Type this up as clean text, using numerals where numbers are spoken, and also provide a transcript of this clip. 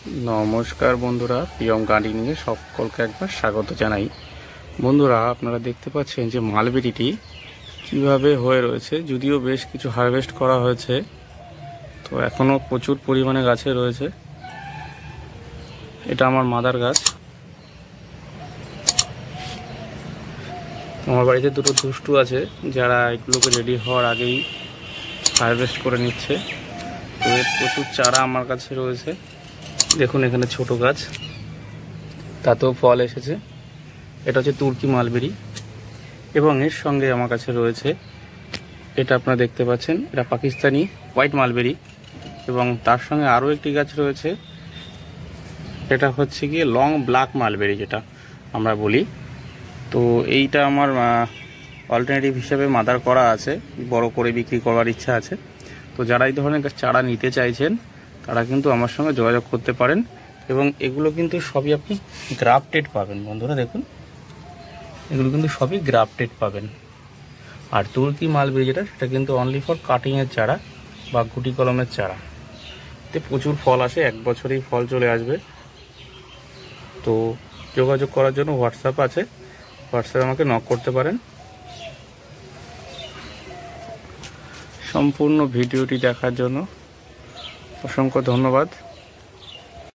নমস্কার বন্ধুরা, পিয়ম গার্ডেনিংয়ে সকলকে একবার স্বাগত জানাই। বন্ধুরা, আপনারা দেখতে পাচ্ছেন যে মালবেরিটি কিভাবে হয়ে রয়েছে। যদিও বেশ কিছু হারভেস্ট করা হয়েছে, তো এখনও প্রচুর পরিমাণে গাছে রয়েছে। এটা আমার মাদার গাছ। আমার বাড়িতে দুটো দুষ্টু আছে, যারা এগুলোকে রেডি হওয়ার আগেই হারভেস্ট করে নিচ্ছে। তো এর প্রচুর চারা আমার কাছে রয়েছে। দেখুন, এখানে ছোট গাছ, তাতেও ফল এসেছে। এটা হচ্ছে তুর্কি মালবেরি, এবং এর সঙ্গে আমার কাছে রয়েছে, এটা আপনারা দেখতে পাচ্ছেন, এটা পাকিস্তানি হোয়াইট মালবেরি। এবং তার সঙ্গে আরও একটি গাছ রয়েছে, এটা হচ্ছে গিয়ে লং ব্ল্যাক মালবেরি, যেটা আমরা বলি। তো এইটা আমার অল্টারনেটিভ হিসেবে মাদার করা আছে, বড় করে বিক্রি করার ইচ্ছা আছে। তো যারা এই ধরনের চারা নিতে চাইছেন তারা কিন্তু আমার সঙ্গে যোগাযোগ করতে পারেন। এবং এগুলো কিন্তু সবই আপনি গ্রাফটেড পাবেন। বন্ধুরা দেখুন, এগুলো কিন্তু সবই গ্রাফটেড পাবেন। আর তুর্কি মালবেরি যেটা, সেটা কিন্তু অনলি ফর কাটিংয়ের চারা বা গুটি কলমের চারা। এতে প্রচুর ফল আসে, এক বছরেই ফল চলে আসবে। তো যোগাযোগ করার জন্য হোয়াটসঅ্যাপ আছে, হোয়াটসঅ্যাপে আমাকে নক করতে পারেন। সম্পূর্ণ ভিডিওটি দেখার জন্য অসংখ্য ধন্যবাদ।